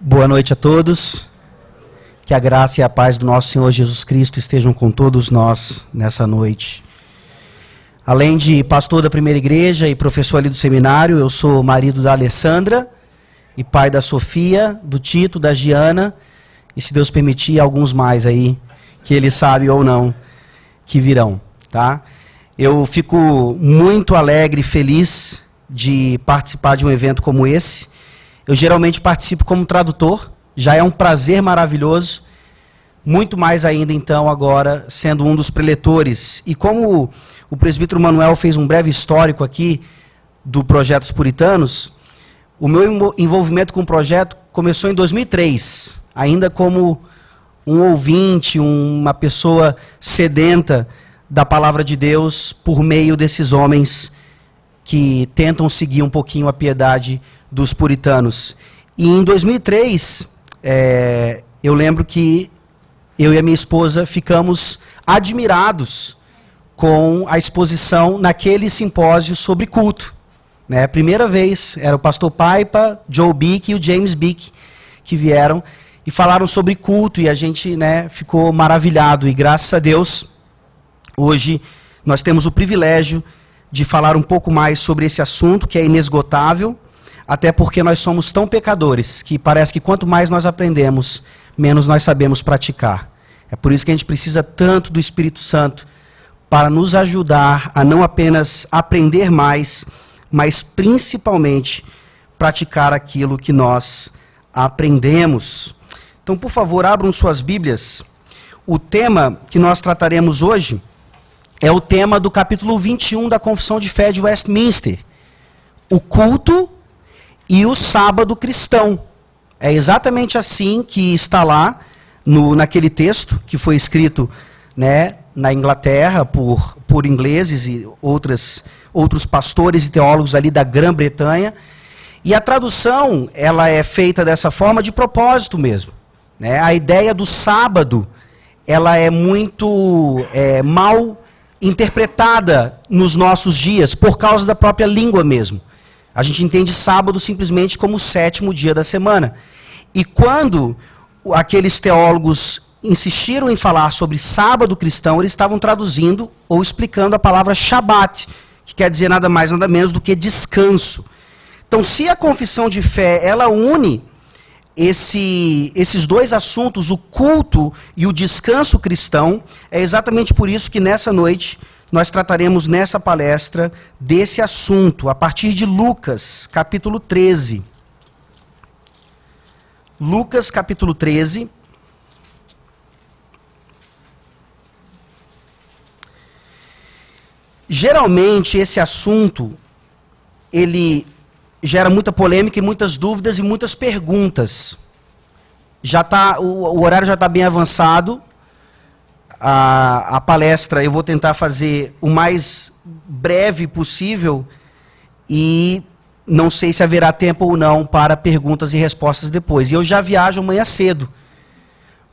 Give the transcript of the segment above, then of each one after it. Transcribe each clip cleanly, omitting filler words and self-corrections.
Boa noite a todos. Que a graça e a paz do nosso Senhor Jesus Cristo estejam com todos nós nessa noite. Além de pastor da primeira igreja e professor ali do seminário, eu sou marido da Alessandra e pai da Sofia, do Tito, da Giana e, se Deus permitir, alguns mais aí, que ele sabe ou não, que virão, tá? Eu fico muito alegre e feliz de participar de um evento como esse. Eu geralmente participo como tradutor, já é um prazer maravilhoso, muito mais ainda então agora sendo um dos preletores. E como o presbítero Manuel fez um breve histórico aqui do Projeto Os Puritanos, o meu envolvimento com o projeto começou em 2003, ainda como um ouvinte, uma pessoa sedenta da palavra de Deus por meio desses homens que tentam seguir um pouquinho a piedade dos puritanos. E em 2003, eu lembro que eu e a minha esposa ficamos admirados com a exposição naquele simpósio sobre culto. Né? A primeira vez era o pastor Paipa, Joe Bick e o James Bick que vieram e falaram sobre culto e a gente, né, ficou maravilhado. E graças a Deus, hoje nós temos o privilégio de falar um pouco mais sobre esse assunto que é inesgotável, até porque nós somos tão pecadores que parece que quanto mais nós aprendemos, menos nós sabemos praticar. É por isso que a gente precisa tanto do Espírito Santo para nos ajudar a não apenas aprender mais, mas principalmente praticar aquilo que nós aprendemos. Então, por favor, abram suas Bíblias. O tema que nós trataremos hoje é o tema do capítulo 21 da Confissão de Fé de Westminster. O culto e o sábado cristão. É exatamente assim que está lá, naquele texto que foi escrito, né, na Inglaterra por ingleses e outros pastores e teólogos ali da Grã-Bretanha. E a tradução, ela é feita dessa forma de propósito mesmo. Né? A ideia do sábado, ela é muito mal interpretada nos nossos dias, por causa da própria língua mesmo. A gente entende sábado simplesmente como o 7º dia da semana. E quando aqueles teólogos insistiram em falar sobre sábado cristão, eles estavam traduzindo ou explicando a palavra Shabat, que quer dizer nada mais, nada menos do que descanso. Então, se a confissão de fé, ela une esses dois assuntos, o culto e o descanso cristão, é exatamente por isso que nessa noite nós trataremos nessa palestra desse assunto, a partir de Lucas, capítulo 13. Lucas, capítulo 13. Geralmente esse assunto, ele gera muita polêmica e muitas dúvidas e muitas perguntas. O horário já está bem avançado. A palestra eu vou tentar fazer o mais breve possível e não sei se haverá tempo ou não para perguntas e respostas depois. E eu já viajo amanhã cedo.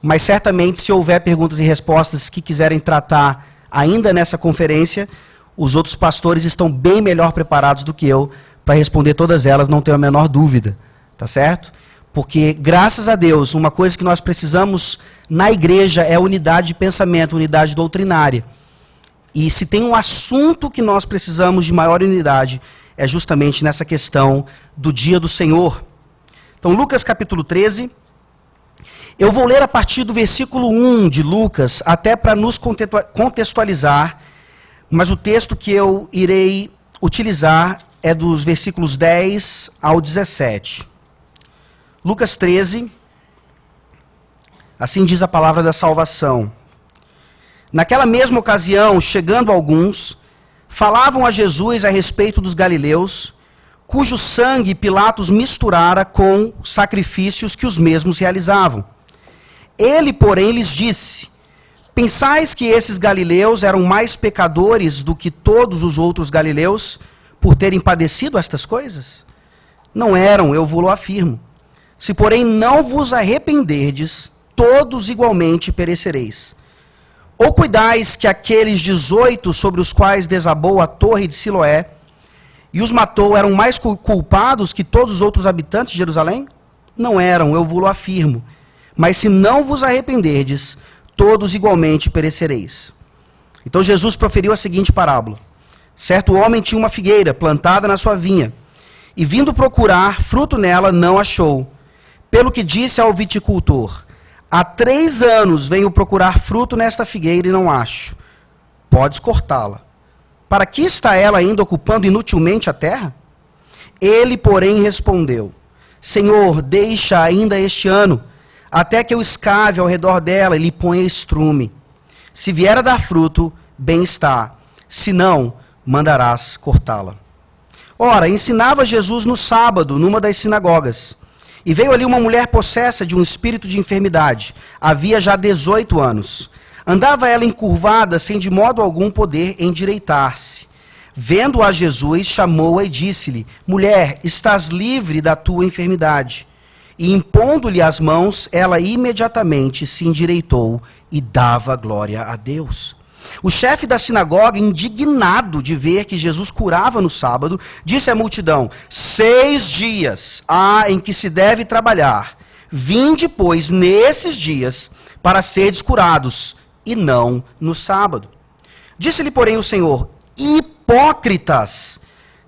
Mas certamente, se houver perguntas e respostas que quiserem tratar ainda nessa conferência, os outros pastores estão bem melhor preparados do que eu para responder todas elas, não tenho a menor dúvida, tá certo? Porque, graças a Deus, uma coisa que nós precisamos na igreja é unidade de pensamento, unidade doutrinária. E se tem um assunto que nós precisamos de maior unidade, é justamente nessa questão do dia do Senhor. Então, Lucas capítulo 13, eu vou ler a partir do versículo 1 de Lucas, até para nos contextualizar, mas o texto que eu irei utilizar é dos versículos 10 ao 17. Lucas 13, assim diz a palavra da salvação. Naquela mesma ocasião, chegando alguns, falavam a Jesus a respeito dos galileus, cujo sangue Pilatos misturara com sacrifícios que os mesmos realizavam. Ele, porém, lhes disse: pensais que esses galileus eram mais pecadores do que todos os outros galileus, por terem padecido estas coisas? Não eram, eu vos-lo afirmo. Se, porém, não vos arrependerdes, todos igualmente perecereis. Ou cuidais que aqueles 18 sobre os quais desabou a torre de Siloé e os matou eram mais culpados que todos os outros habitantes de Jerusalém? não eram, eu vos afirmo. Mas se não vos arrependerdes, todos igualmente perecereis. Então Jesus proferiu a seguinte parábola. Certo homem tinha uma figueira plantada na sua vinha, e vindo procurar fruto nela, não achou. Pelo que disse ao viticultor: há 3 anos venho procurar fruto nesta figueira e não acho. Podes cortá-la. Para que está ela ainda ocupando inutilmente a terra? Ele, porém, respondeu: Senhor, deixa ainda este ano, até que eu escave ao redor dela e lhe ponha estrume. Se vier a dar fruto, bem está. Se não, mandarás cortá-la. Ora, ensinava Jesus no sábado, numa das sinagogas. E veio ali uma mulher possessa de um espírito de enfermidade. Havia já 18 anos. Andava ela encurvada, sem de modo algum poder endireitar-se. Vendo-a Jesus, chamou-a e disse-lhe: Mulher, estás livre da tua enfermidade. E impondo-lhe as mãos, ela imediatamente se endireitou e dava glória a Deus. O chefe da sinagoga, indignado de ver que Jesus curava no sábado, disse à multidão: 6 dias há em que se deve trabalhar. Vinde, pois, nesses dias, para seres curados, e não no sábado. Disse-lhe, porém, o Senhor: Hipócritas!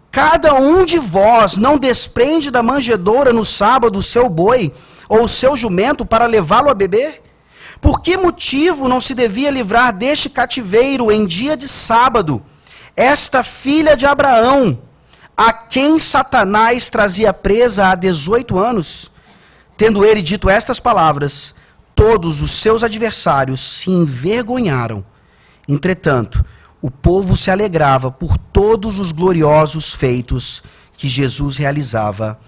Cada um de vós não desprende da manjedoura no sábado o seu boi ou o seu jumento para levá-lo a beber? Por que motivo não se devia livrar deste cativeiro em dia de sábado esta filha de Abraão, a quem Satanás trazia presa há 18 anos? Tendo ele dito estas palavras, todos os seus adversários se envergonharam. Entretanto, o povo se alegrava por todos os gloriosos feitos que Jesus realizava.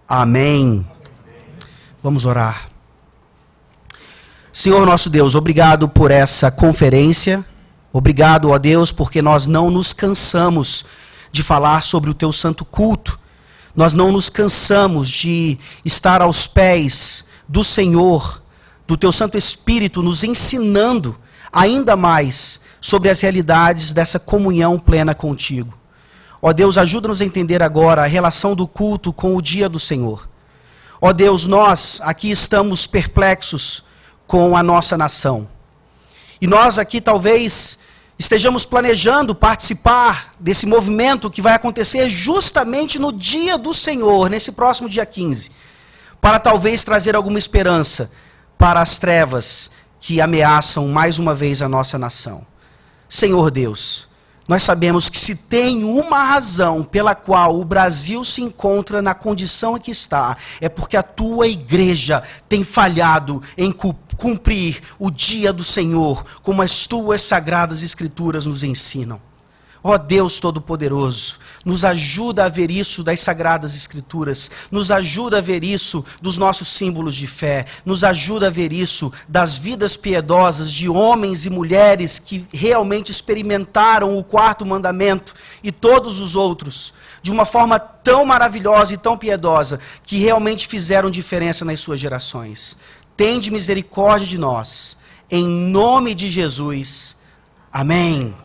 Amém. Vamos orar. Senhor nosso Deus, obrigado por essa conferência. Obrigado, ó Deus, porque nós não nos cansamos de falar sobre o teu santo culto. Nós não nos cansamos de estar aos pés do Senhor, do teu Santo Espírito, nos ensinando ainda mais sobre as realidades dessa comunhão plena contigo. Ó Deus, ajuda-nos a entender agora a relação do culto com o dia do Senhor. Ó Deus, nós aqui estamos perplexos com a nossa nação. E nós aqui talvez estejamos planejando participar desse movimento que vai acontecer justamente no dia do Senhor, nesse próximo dia 15, para talvez trazer alguma esperança para as trevas que ameaçam mais uma vez a nossa nação. Senhor Deus, nós sabemos que se tem uma razão pela qual o Brasil se encontra na condição em que está, é porque a tua igreja tem falhado em cumprir o dia do Senhor, como as tuas sagradas escrituras nos ensinam. Ó Deus Todo-Poderoso, nos ajuda a ver isso das Sagradas Escrituras, nos ajuda a ver isso dos nossos símbolos de fé, nos ajuda a ver isso das vidas piedosas de homens e mulheres que realmente experimentaram o 4º mandamento e todos os outros, de uma forma tão maravilhosa e tão piedosa, que realmente fizeram diferença nas suas gerações. Tende misericórdia de nós, em nome de Jesus. Amém.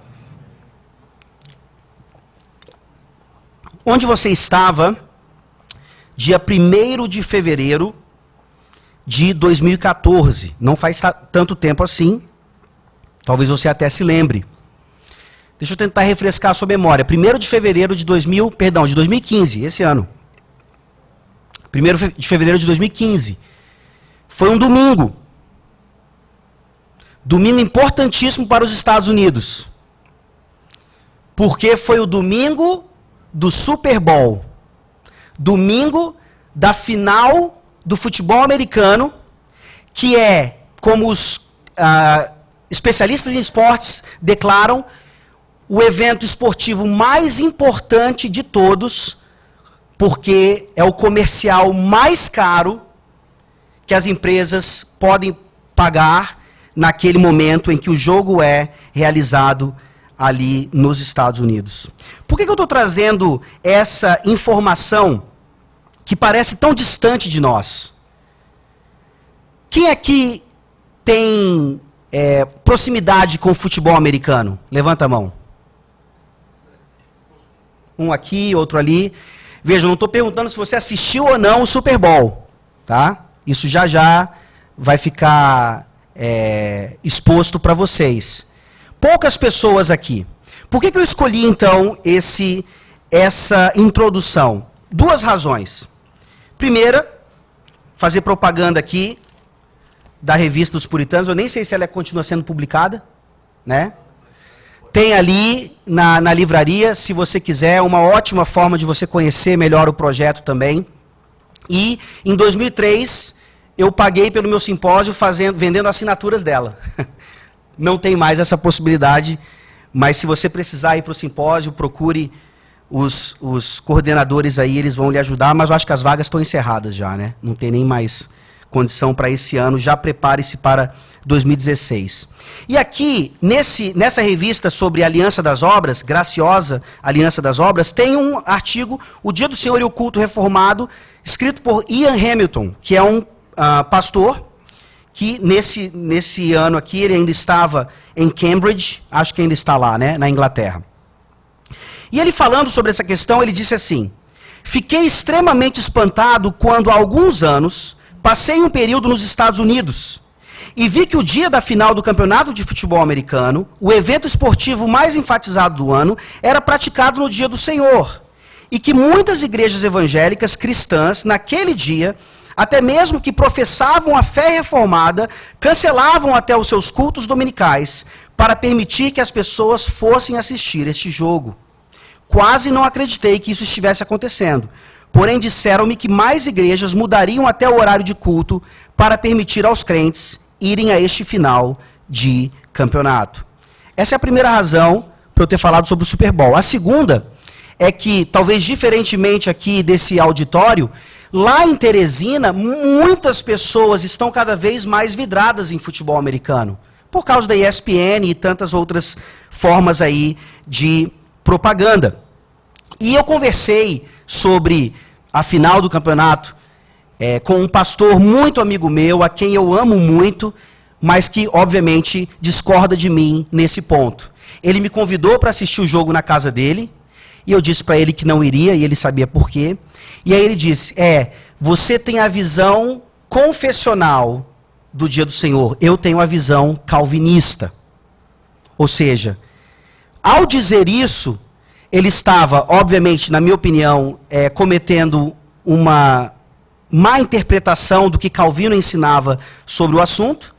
Onde você estava, dia 1º de fevereiro de 2014, não faz tanto tempo assim, talvez você até se lembre. Deixa eu tentar refrescar a sua memória. 1º de fevereiro de 2015, esse ano. 1º de fevereiro de 2015. Foi um domingo. Domingo importantíssimo para os Estados Unidos. Porque foi o domingo do Super Bowl, domingo da final do futebol americano, que é, como os especialistas em esportes declaram, o evento esportivo mais importante de todos, porque é o comercial mais caro que as empresas podem pagar naquele momento em que o jogo é realizado ali nos Estados Unidos. Por que eu estou trazendo essa informação que parece tão distante de nós? Quem aqui tem proximidade com o futebol americano? Levanta a mão. Um aqui, outro ali. Veja, eu não estou perguntando se você assistiu ou não o Super Bowl. tá? Isso já já vai ficar exposto para vocês. Poucas pessoas aqui. Por que eu escolhi, então, essa introdução? Duas razões. Primeira, fazer propaganda aqui da Revista dos Puritanos. Eu nem sei se ela continua sendo publicada, né? Tem ali na livraria, se você quiser, uma ótima forma de você conhecer melhor o projeto também. E, em 2003, eu paguei pelo meu simpósio vendendo assinaturas dela. Não tem mais essa possibilidade, mas se você precisar ir para o simpósio, procure os coordenadores aí, eles vão lhe ajudar, mas eu acho que as vagas estão encerradas já, né? Não tem nem mais condição para esse ano, já prepare-se para 2016. E aqui, nessa revista sobre a Aliança das Obras, Graciosa Aliança das Obras, tem um artigo, O Dia do Senhor e o Culto Reformado, escrito por Ian Hamilton, que é um pastor, que nesse ano aqui, ele ainda estava em Cambridge, acho que ainda está lá, né, na Inglaterra. E ele falando sobre essa questão, ele disse assim: fiquei extremamente espantado quando há alguns anos passei um período nos Estados Unidos e vi que o dia da final do Campeonato de Futebol Americano, o evento esportivo mais enfatizado do ano, era praticado no Dia do Senhor. E que muitas igrejas evangélicas cristãs, naquele dia, até mesmo que professavam a fé reformada, cancelavam até os seus cultos dominicais para permitir que as pessoas fossem assistir este jogo. Quase não acreditei que isso estivesse acontecendo. Porém, disseram-me que mais igrejas mudariam até o horário de culto para permitir aos crentes irem a este final de campeonato. Essa é a primeira razão para eu ter falado sobre o Super Bowl. A segunda é que, talvez diferentemente aqui desse auditório, lá em Teresina, muitas pessoas estão cada vez mais vidradas em futebol americano, por causa da ESPN e tantas outras formas aí de propaganda. E eu conversei sobre a final do campeonato com um pastor muito amigo meu, a quem eu amo muito, mas que, obviamente, discorda de mim nesse ponto. Ele me convidou para assistir o jogo na casa dele, e eu disse para ele que não iria, e ele sabia por quê. E aí ele disse, você tem a visão confessional do Dia do Senhor, eu tenho a visão calvinista. Ou seja, ao dizer isso, ele estava, obviamente, na minha opinião, cometendo uma má interpretação do que Calvino ensinava sobre o assunto.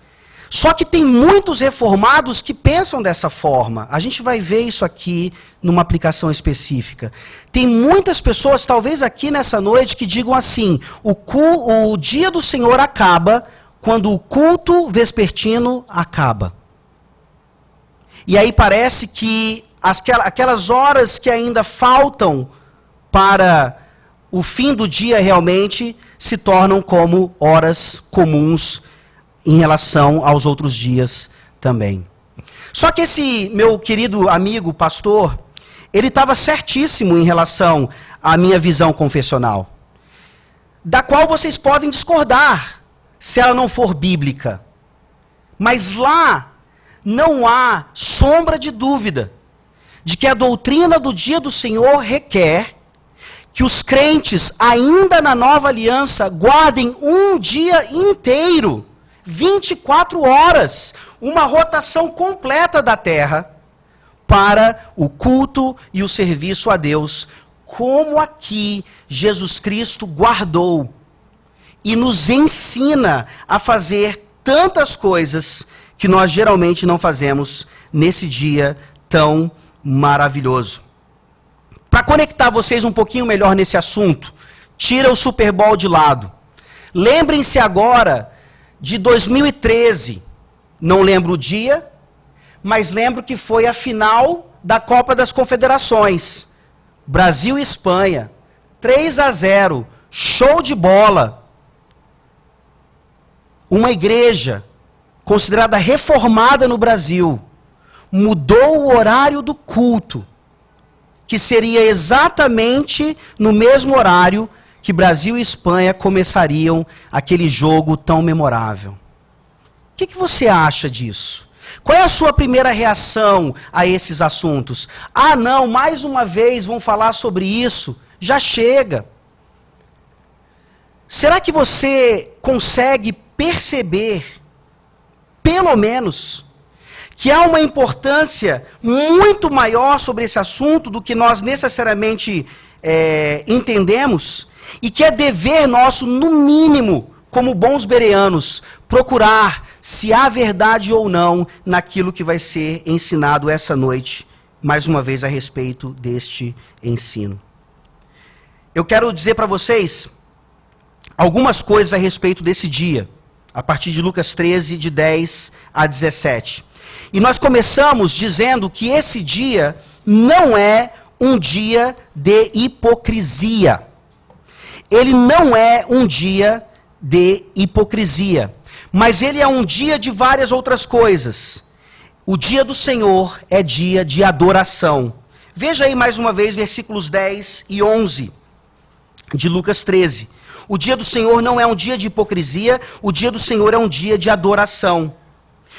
Só que tem muitos reformados que pensam dessa forma. A gente vai ver isso aqui numa aplicação específica. Tem muitas pessoas, talvez aqui nessa noite, que digam assim, o Dia do Senhor acaba quando o culto vespertino acaba. E aí parece que aquelas horas que ainda faltam para o fim do dia realmente se tornam como horas comuns em relação aos outros dias também. Só que esse meu querido amigo pastor, ele estava certíssimo em relação à minha visão confessional, da qual vocês podem discordar, se ela não for bíblica. Mas lá não há sombra de dúvida de que a doutrina do Dia do Senhor requer que os crentes, ainda na nova aliança, guardem um dia inteiro, 24 horas, uma rotação completa da terra, para o culto e o serviço a Deus, como aqui Jesus Cristo guardou e nos ensina a fazer tantas coisas que nós geralmente não fazemos nesse dia tão maravilhoso. Para conectar vocês um pouquinho melhor nesse assunto, tira o Super Bowl de lado. Lembrem-se agora de 2013. Não lembro o dia, mas lembro que foi a final da Copa das Confederações. Brasil e Espanha. 3-0. Show de bola. Uma igreja considerada reformada no Brasil mudou o horário do culto, que seria exatamente no mesmo horário que Brasil e Espanha começariam aquele jogo tão memorável. O que você acha disso? Qual é a sua primeira reação a esses assuntos? Ah, não, mais uma vez vão falar sobre isso. Já chega. será que você consegue perceber, pelo menos, que há uma importância muito maior sobre esse assunto do que nós necessariamente entendemos, e que é dever nosso, no mínimo, como bons bereanos, procurar se há verdade ou não naquilo que vai ser ensinado essa noite, mais uma vez a respeito deste ensino. Eu quero dizer para vocês algumas coisas a respeito desse dia, a partir de Lucas 13, de 10 a 17. E nós começamos dizendo que esse dia não é um dia de hipocrisia. Ele não é um dia de hipocrisia, mas ele é um dia de várias outras coisas. O dia do Senhor é dia de adoração. Veja aí mais uma vez versículos 10 e 11 de Lucas 13. O dia do Senhor não é um dia de hipocrisia, o dia do Senhor é um dia de adoração.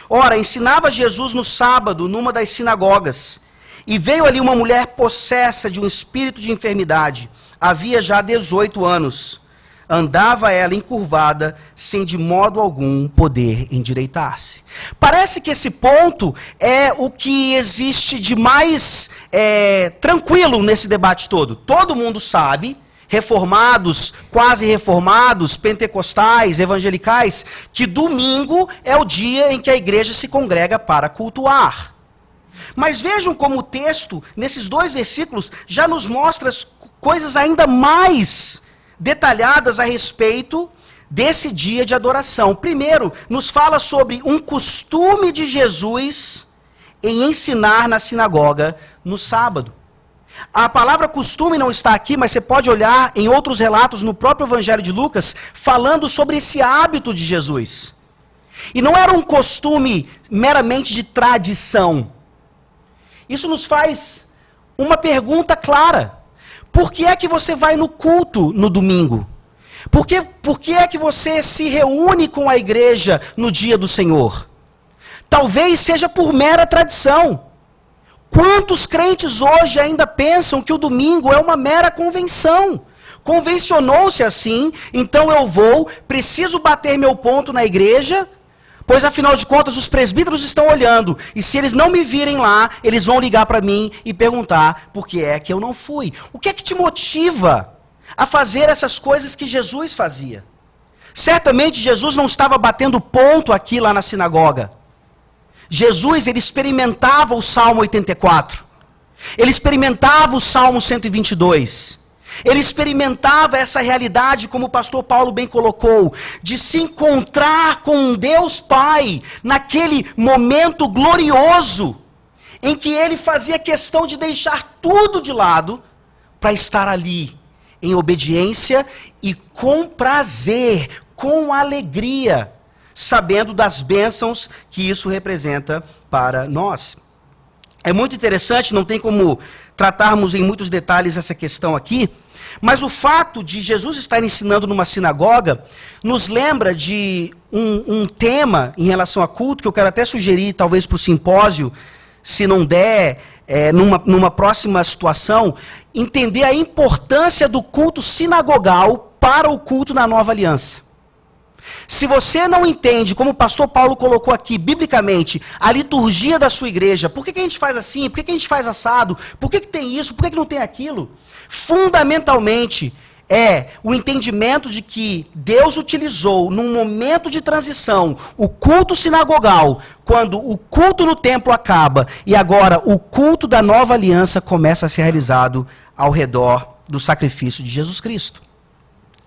Ora, ensinava Jesus no sábado, numa das sinagogas, e veio ali uma mulher possessa de um espírito de enfermidade. Havia já 18 anos. Andava ela encurvada, sem de modo algum poder endireitar-se. Parece que esse ponto é o que existe de mais tranquilo nesse debate todo. Todo mundo sabe, reformados, quase reformados, pentecostais, evangelicais, que domingo é o dia em que a igreja se congrega para cultuar. Mas vejam como o texto, nesses 2 versículos, já nos mostra coisas ainda mais detalhadas a respeito desse dia de adoração. Primeiro, nos fala sobre um costume de Jesus em ensinar na sinagoga no sábado. A palavra costume não está aqui, mas você pode olhar em outros relatos no próprio Evangelho de Lucas, falando sobre esse hábito de Jesus. E não era um costume meramente de tradição. Isso nos faz uma pergunta clara. Por que é que você vai no culto no domingo? Por que é que você se reúne com a igreja no dia do Senhor? Talvez seja por mera tradição. Quantos crentes hoje ainda pensam que o domingo é uma mera convenção? Convencionou-se assim, então preciso bater meu ponto na igreja, pois afinal de contas os presbíteros estão olhando, e se eles não me virem lá, eles vão ligar para mim e perguntar por que é que eu não fui. O que é que te motiva a fazer essas coisas que Jesus fazia? Certamente Jesus não estava batendo ponto aqui lá na sinagoga. Jesus, ele experimentava o Salmo 84. Ele experimentava o Salmo 122. Ele experimentava essa realidade, como o pastor Paulo bem colocou, de se encontrar com Deus Pai, naquele momento glorioso, em que ele fazia questão de deixar tudo de lado, para estar ali, em obediência e com prazer, com alegria, sabendo das bênçãos que isso representa para nós. É muito interessante, não tem como tratarmos em muitos detalhes essa questão aqui, mas o fato de Jesus estar ensinando numa sinagoga nos lembra de um tema em relação a culto, que eu quero até sugerir, talvez para o simpósio, se não der, numa próxima situação, entender a importância do culto sinagogal para o culto na nova aliança. Se você não entende, como o pastor Paulo colocou aqui, biblicamente, a liturgia da sua igreja, por que a gente faz assim, por que a gente faz assado, por que tem isso, por que não tem aquilo? Fundamentalmente, é o entendimento de que Deus utilizou, num momento de transição, o culto sinagogal, quando o culto no templo acaba, e agora o culto da nova aliança começa a ser realizado ao redor do sacrifício de Jesus Cristo.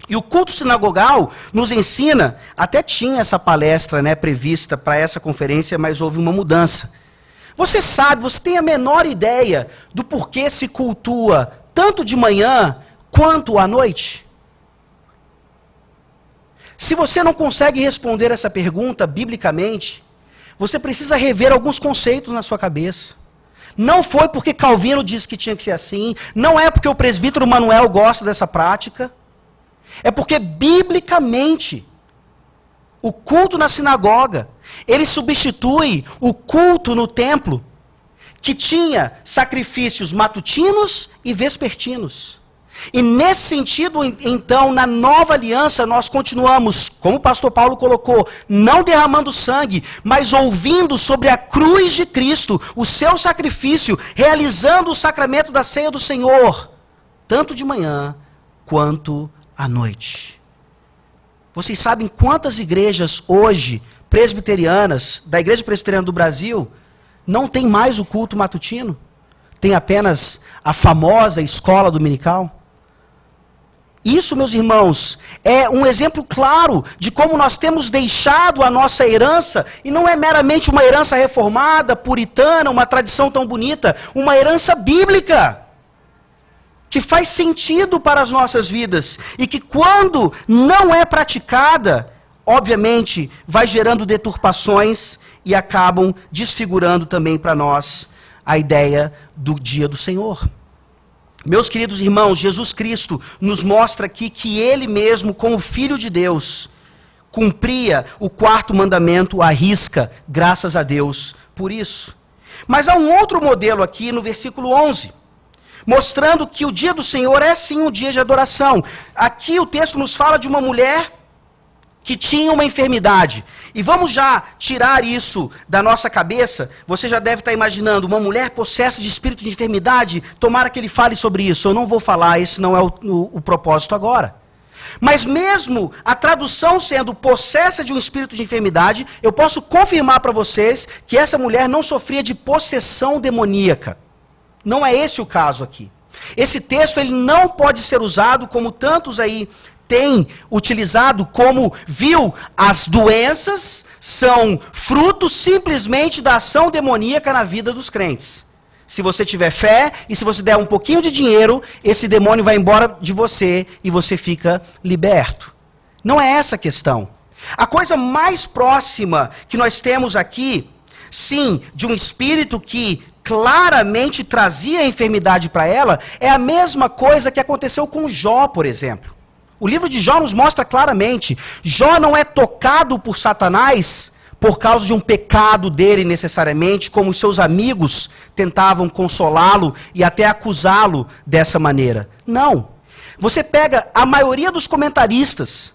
E o culto sinagogal nos ensina, até tinha essa palestra prevista para essa conferência, mas houve uma mudança. Você sabe, você tem a menor ideia do porquê se cultua tanto de manhã quanto à noite? Se você não consegue responder essa pergunta biblicamente, você precisa rever alguns conceitos na sua cabeça. Não foi porque Calvino disse que tinha que ser assim, não é porque o presbítero Manuel gosta dessa prática. É porque, biblicamente, o culto na sinagoga, ele substitui o culto no templo, que tinha sacrifícios matutinos e vespertinos. E nesse sentido, então, na nova aliança, nós continuamos, como o pastor Paulo colocou, não derramando sangue, mas ouvindo sobre a cruz de Cristo, o seu sacrifício, realizando o sacramento da ceia do Senhor, tanto de manhã quanto à noite. Vocês sabem quantas igrejas hoje, presbiterianas, da Igreja Presbiteriana do Brasil, não tem mais o culto matutino? Tem apenas a famosa escola dominical? Isso, meus irmãos, é um exemplo claro de como nós temos deixado a nossa herança, e não é meramente uma herança reformada, puritana, uma tradição tão bonita, uma herança bíblica, que faz sentido para as nossas vidas, e que quando não é praticada, obviamente, vai gerando deturpações e acabam desfigurando também para nós a ideia do dia do Senhor. Meus queridos irmãos, Jesus Cristo nos mostra aqui que Ele mesmo, como Filho de Deus, cumpria o 4º mandamento à risca, graças a Deus por isso. Mas há um outro modelo aqui no versículo 11, mostrando que o dia do Senhor é sim um dia de adoração. Aqui o texto nos fala de uma mulher que tinha uma enfermidade. E vamos já tirar isso da nossa cabeça. Você já deve estar imaginando, uma mulher possessa de espírito de enfermidade, tomara que ele fale sobre isso. Eu não vou falar, esse não é o propósito agora. Mas mesmo a tradução sendo possessa de um espírito de enfermidade, eu posso confirmar para vocês que essa mulher não sofria de possessão demoníaca. Não é esse o caso aqui. Esse texto ele não pode ser usado como tantos aí tem utilizado, como viu, as doenças são fruto simplesmente da ação demoníaca na vida dos crentes. Se você tiver fé e se você der um pouquinho de dinheiro, esse demônio vai embora de você e você fica liberto. Não é essa a questão. A coisa mais próxima que nós temos aqui, sim, de um espírito que claramente trazia a enfermidade para ela, é a mesma coisa que aconteceu com Jó, por exemplo. O livro de Jó nos mostra claramente, Jó não é tocado por Satanás por causa de um pecado dele necessariamente, como os seus amigos tentavam consolá-lo e até acusá-lo dessa maneira. Não. Você pega a maioria dos comentaristas,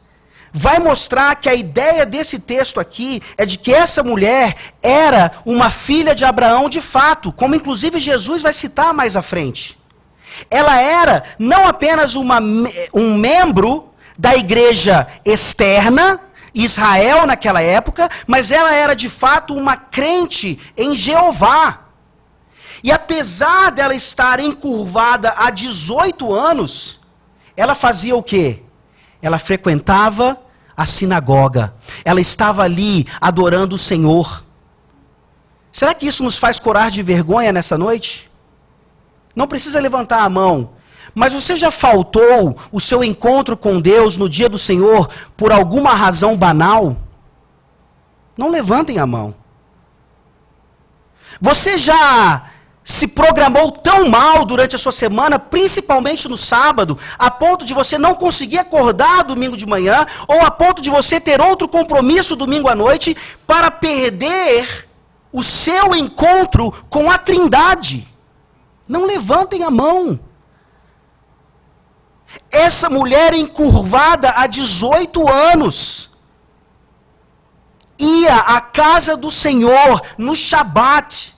vai mostrar que a ideia desse texto aqui é de que essa mulher era uma filha de Abraão de fato, como inclusive Jesus vai citar mais à frente. Ela era não apenas um membro da igreja externa, Israel naquela época, mas ela era de fato uma crente em Jeová. E apesar dela estar encurvada há 18 anos, ela fazia o quê? Ela frequentava a sinagoga. Ela estava ali adorando o Senhor. Será que isso nos faz corar de vergonha nessa noite? Não precisa levantar a mão, mas você já faltou o seu encontro com Deus no dia do Senhor por alguma razão banal? Não levantem a mão. Você já se programou tão mal durante a sua semana, principalmente no sábado, a ponto de você não conseguir acordar domingo de manhã, ou a ponto de você ter outro compromisso domingo à noite, para perder o seu encontro com a Trindade? Não levantem a mão. Essa mulher encurvada há 18 anos ia à casa do Senhor no Shabat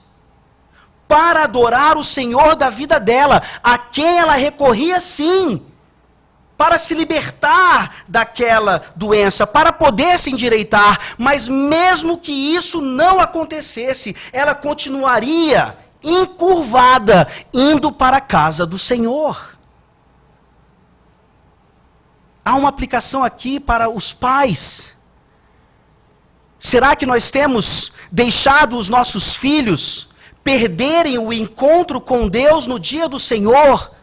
para adorar o Senhor da vida dela, a quem ela recorria sim, para se libertar daquela doença, para poder se endireitar, mas mesmo que isso não acontecesse, ela continuaria encurvada, indo para a casa do Senhor. Há uma aplicação aqui para os pais. Será que nós temos deixado os nossos filhos perderem o encontro com Deus no dia do Senhor,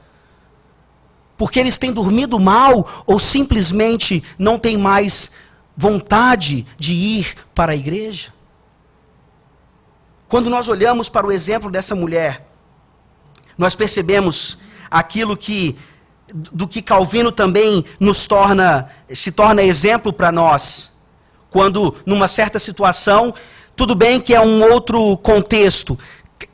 porque eles têm dormido mal, ou simplesmente não têm mais vontade de ir para a igreja? Quando nós olhamos para o exemplo dessa mulher, nós percebemos aquilo do que Calvino também se torna exemplo para nós. Quando, numa certa situação, tudo bem que é um outro contexto,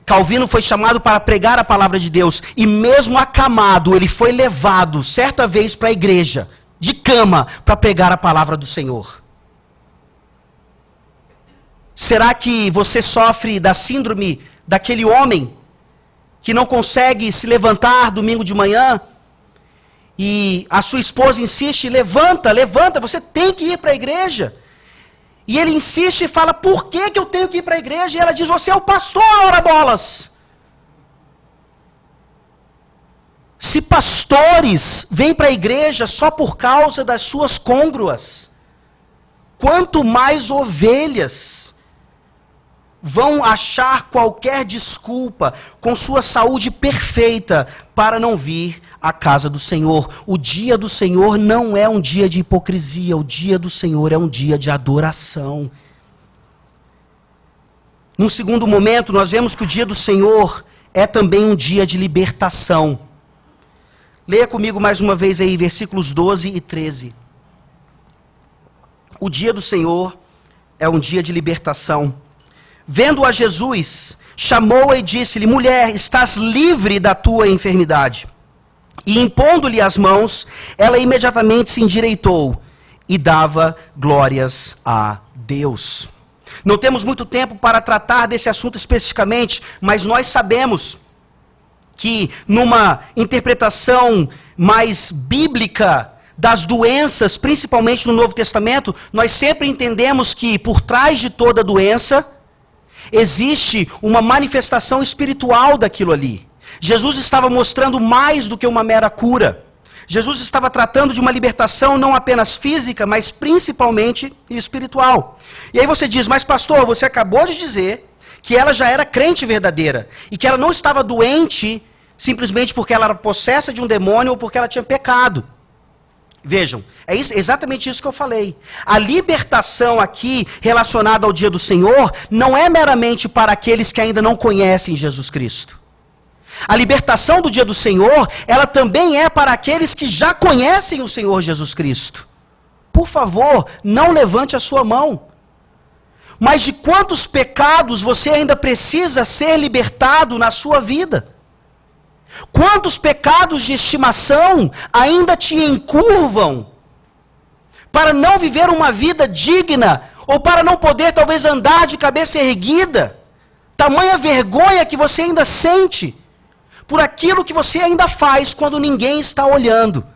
Calvino foi chamado para pregar a palavra de Deus, e mesmo acamado, ele foi levado certa vez para a igreja, de cama, para pregar a palavra do Senhor. Será que você sofre da síndrome daquele homem que não consegue se levantar domingo de manhã e a sua esposa insiste, levanta, você tem que ir para a igreja. E ele insiste e fala, por que eu tenho que ir para a igreja? E ela diz, você é o pastor, ora bolas. Se pastores vêm para a igreja só por causa das suas côngruas, quanto mais ovelhas vão achar qualquer desculpa com sua saúde perfeita para não vir à casa do Senhor. O dia do Senhor não é um dia de hipocrisia, o dia do Senhor é um dia de adoração. Num segundo momento, nós vemos que o dia do Senhor é também um dia de libertação. Leia comigo mais uma vez aí, versículos 12 e 13. O dia do Senhor é um dia de libertação. Vendo a Jesus, chamou-a e disse-lhe, mulher, estás livre da tua enfermidade. E impondo-lhe as mãos, ela imediatamente se endireitou e dava glórias a Deus. Não temos muito tempo para tratar desse assunto especificamente, mas nós sabemos que numa interpretação mais bíblica das doenças, principalmente no Novo Testamento, nós sempre entendemos que por trás de toda doença existe uma manifestação espiritual daquilo ali. Jesus estava mostrando mais do que uma mera cura. Jesus estava tratando de uma libertação não apenas física, mas principalmente espiritual. E aí você diz, mas pastor, você acabou de dizer que ela já era crente verdadeira e que ela não estava doente simplesmente porque ela era possessa de um demônio ou porque ela tinha pecado. Vejam, é exatamente isso que eu falei. A libertação aqui relacionada ao dia do Senhor não é meramente para aqueles que ainda não conhecem Jesus Cristo. A libertação do dia do Senhor, ela também é para aqueles que já conhecem o Senhor Jesus Cristo. Por favor, não levante a sua mão. Mas de quantos pecados você ainda precisa ser libertado na sua vida? Quantos pecados de estimação ainda te encurvam para não viver uma vida digna, ou para não poder talvez andar de cabeça erguida? Tamanha vergonha que você ainda sente por aquilo que você ainda faz quando ninguém está olhando.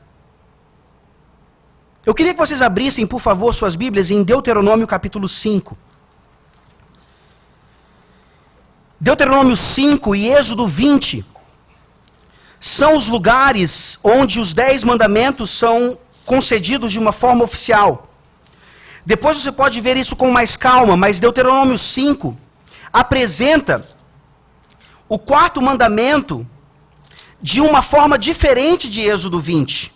Eu queria que vocês abrissem, por favor, suas Bíblias em Deuteronômio capítulo 5. Deuteronômio 5 e Êxodo 20 são os lugares onde os 10 mandamentos são concedidos de uma forma oficial. Depois você pode ver isso com mais calma, mas Deuteronômio 5 apresenta o 4º mandamento de uma forma diferente de Êxodo 20.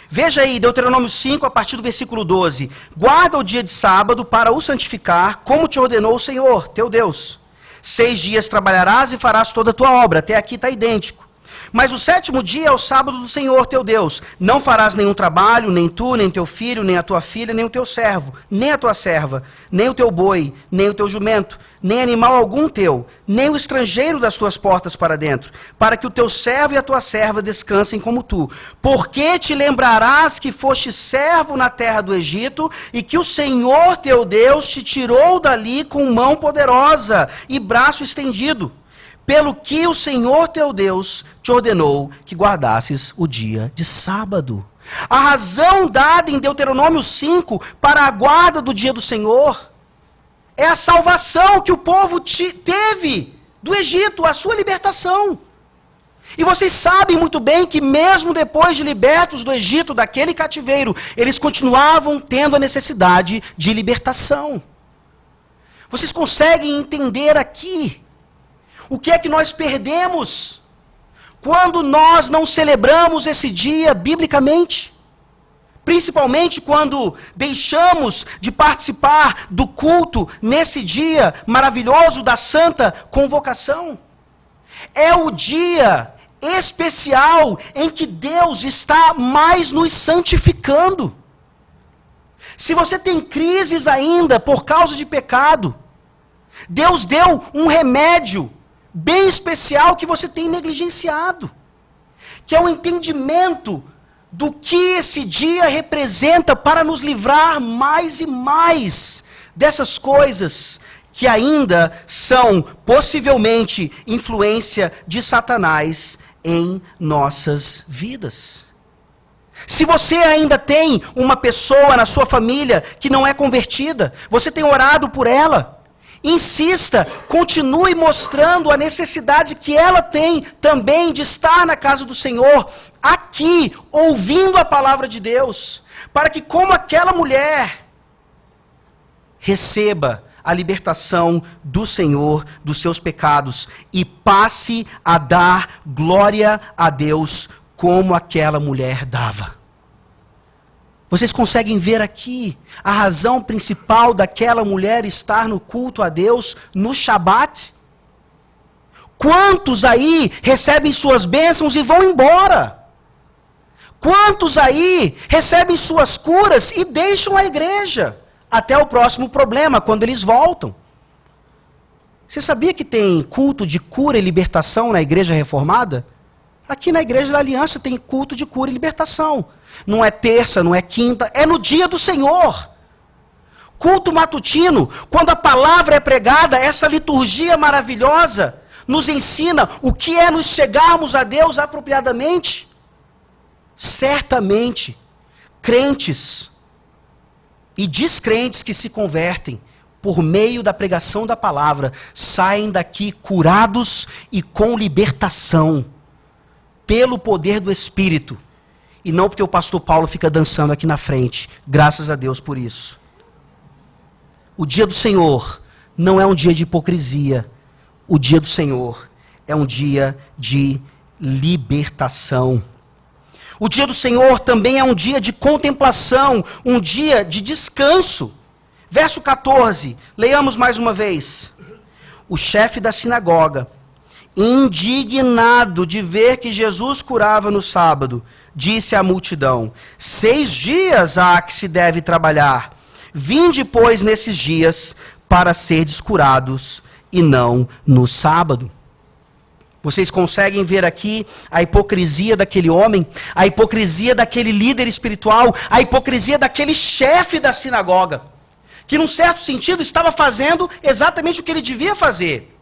Veja aí, Deuteronômio 5, a partir do versículo 12. Guarda o dia de sábado para o santificar, como te ordenou o Senhor, teu Deus. 6 dias trabalharás e farás toda a tua obra. Até aqui está idêntico. Mas o 7º dia é o sábado do Senhor, teu Deus. Não farás nenhum trabalho, nem tu, nem teu filho, nem a tua filha, nem o teu servo, nem a tua serva, nem o teu boi, nem o teu jumento, nem animal algum teu, nem o estrangeiro das tuas portas para dentro, para que o teu servo e a tua serva descansem como tu. Porque te lembrarás que foste servo na terra do Egito, e que o Senhor teu Deus te tirou dali com mão poderosa e braço estendido, pelo que o Senhor teu Deus te ordenou que guardasses o dia de sábado. A razão dada em Deuteronômio 5 para a guarda do dia do Senhor é a salvação que o povo teve do Egito, a sua libertação. E vocês sabem muito bem que mesmo depois de libertos do Egito, daquele cativeiro, eles continuavam tendo a necessidade de libertação. Vocês conseguem entender aqui o que é que nós perdemos quando nós não celebramos esse dia biblicamente? Principalmente quando deixamos de participar do culto nesse dia maravilhoso da Santa Convocação. É o dia especial em que Deus está mais nos santificando. Se você tem crises ainda por causa de pecado, Deus deu um remédio bem especial que você tem negligenciado, que é o entendimento do que esse dia representa para nos livrar mais e mais dessas coisas que ainda são possivelmente influência de Satanás em nossas vidas. Se você ainda tem uma pessoa na sua família que não é convertida, você tem orado por ela, insista, continue mostrando a necessidade que ela tem também de estar na casa do Senhor, aqui, ouvindo a palavra de Deus, para que, como aquela mulher, receba a libertação do Senhor dos seus pecados e passe a dar glória a Deus como aquela mulher dava. Vocês conseguem ver aqui a razão principal daquela mulher estar no culto a Deus no Shabat? Quantos aí recebem suas bênçãos e vão embora? Quantos aí recebem suas curas e deixam a igreja até o próximo problema, quando eles voltam? Você sabia que tem culto de cura e libertação na igreja reformada? Aqui na igreja da Aliança tem culto de cura e libertação. Não é terça, não é quinta, é no dia do Senhor. Culto matutino, quando a palavra é pregada, essa liturgia maravilhosa nos ensina o que é nos chegarmos a Deus apropriadamente. Certamente, crentes e descrentes que se convertem por meio da pregação da palavra, saem daqui curados e com libertação, pelo poder do Espírito. E não porque o pastor Paulo fica dançando aqui na frente. Graças a Deus por isso. O dia do Senhor não é um dia de hipocrisia. O dia do Senhor é um dia de libertação. O dia do Senhor também é um dia de contemplação, um dia de descanso. Verso 14, leiamos mais uma vez. O chefe da sinagoga, indignado de ver que Jesus curava no sábado, disse à multidão: 6 dias há que se deve trabalhar. Vinde, pois, nesses dias para serdes curados, e não no sábado. Vocês conseguem ver aqui a hipocrisia daquele homem, a hipocrisia daquele líder espiritual, a hipocrisia daquele chefe da sinagoga, que num certo sentido estava fazendo exatamente o que ele devia fazer.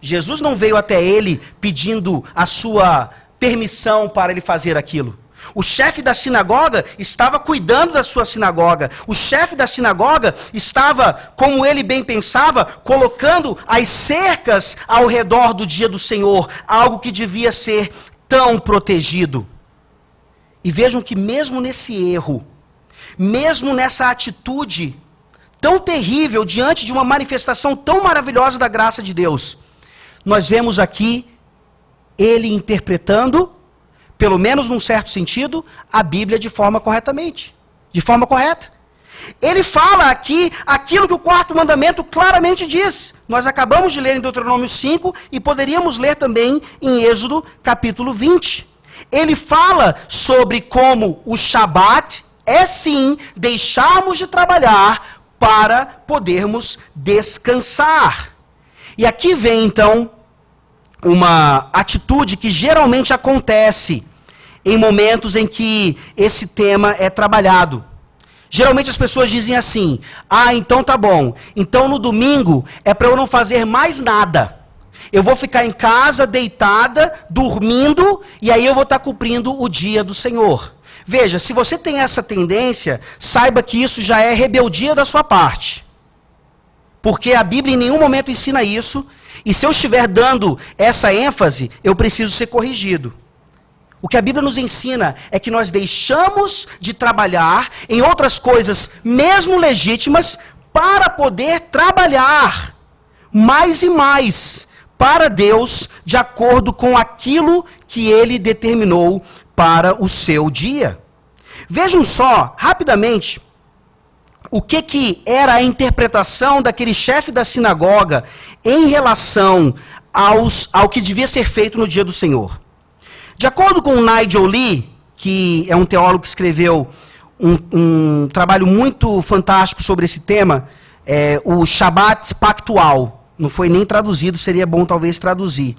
Jesus não veio até ele pedindo a sua permissão para ele fazer aquilo. O chefe da sinagoga estava cuidando da sua sinagoga. O chefe da sinagoga estava, como ele bem pensava, colocando as cercas ao redor do dia do Senhor, algo que devia ser tão protegido. E vejam que mesmo nesse erro, mesmo nessa atitude tão terrível diante de uma manifestação tão maravilhosa da graça de Deus, nós vemos aqui ele interpretando, pelo menos num certo sentido, a Bíblia de forma correta. Ele fala aqui aquilo que o 4º mandamento claramente diz. Nós acabamos de ler em Deuteronômio 5 e poderíamos ler também em Êxodo capítulo 20. Ele fala sobre como o Shabat é sim deixarmos de trabalhar para podermos descansar. E aqui vem então uma atitude que geralmente acontece em momentos em que esse tema é trabalhado. Geralmente as pessoas dizem assim: ah, então tá bom, então no domingo é para eu não fazer mais nada. Eu vou ficar em casa, deitada, dormindo, e aí eu vou estar cumprindo o dia do Senhor. Veja, se você tem essa tendência, saiba que isso já é rebeldia da sua parte. Porque a Bíblia em nenhum momento ensina isso. E se eu estiver dando essa ênfase, eu preciso ser corrigido. O que a Bíblia nos ensina é que nós deixamos de trabalhar em outras coisas, mesmo legítimas, para poder trabalhar mais e mais para Deus, de acordo com aquilo que Ele determinou para o seu dia. Vejam só, rapidamente, o que era a interpretação daquele chefe da sinagoga em relação ao que devia ser feito no dia do Senhor. De acordo com Nigel Lee, que é um teólogo que escreveu um trabalho muito fantástico sobre esse tema, o Shabat Pactual. Não foi nem traduzido, seria bom talvez traduzir.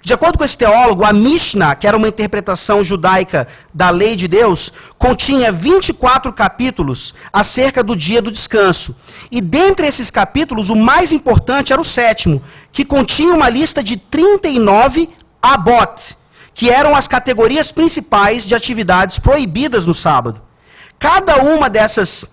De acordo com esse teólogo, a Mishnah, que era uma interpretação judaica da lei de Deus, continha 24 capítulos acerca do dia do descanso. E dentre esses capítulos, o mais importante era o 7º, que continha uma lista de 39 abot, que eram as categorias principais de atividades proibidas no sábado. Cada uma dessas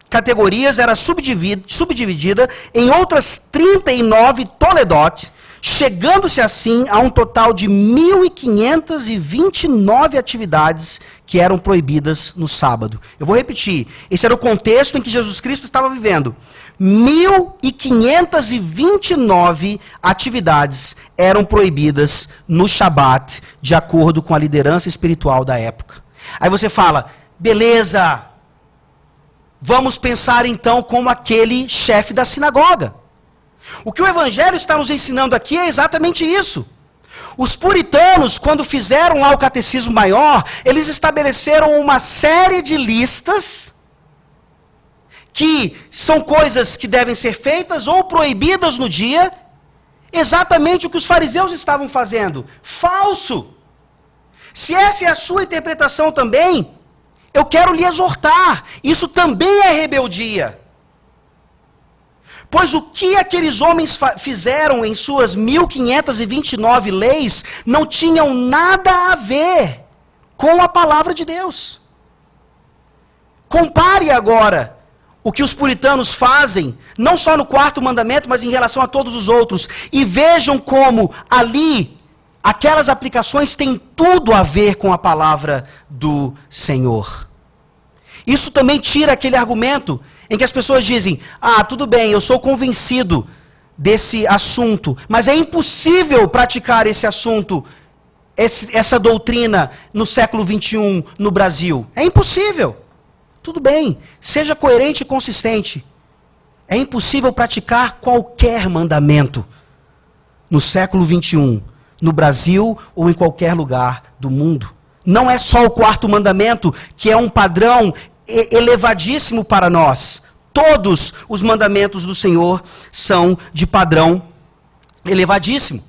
categorias era subdividida em outras 39 toledot, chegando-se assim a um total de 1.529 atividades que eram proibidas no sábado. Eu vou repetir, esse era o contexto em que Jesus Cristo estava vivendo. 1.529 atividades eram proibidas no Shabat, de acordo com a liderança espiritual da época. Aí você fala, beleza, vamos pensar então como aquele chefe da sinagoga. O que o Evangelho está nos ensinando aqui é exatamente isso. Os puritanos, quando fizeram lá o catecismo maior, eles estabeleceram uma série de listas que são coisas que devem ser feitas ou proibidas no dia, exatamente o que os fariseus estavam fazendo. Falso! Se essa é a sua interpretação também, eu quero lhe exortar, isso também é rebeldia. Pois o que aqueles homens fizeram em suas 1.529 leis não tinham nada a ver com a palavra de Deus. Compare agora o que os puritanos fazem, não só no 4º mandamento, mas em relação a todos os outros, e vejam como ali, aquelas aplicações têm tudo a ver com a palavra do Senhor. Isso também tira aquele argumento em que as pessoas dizem, tudo bem, eu sou convencido desse assunto, mas é impossível praticar esse assunto, essa doutrina no século XXI no Brasil. É impossível. Tudo bem, seja coerente e consistente. É impossível praticar qualquer mandamento no século XXI, no Brasil ou em qualquer lugar do mundo. Não é só o 4º mandamento, que é um padrão elevadíssimo para nós. Todos os mandamentos do Senhor são de padrão elevadíssimo.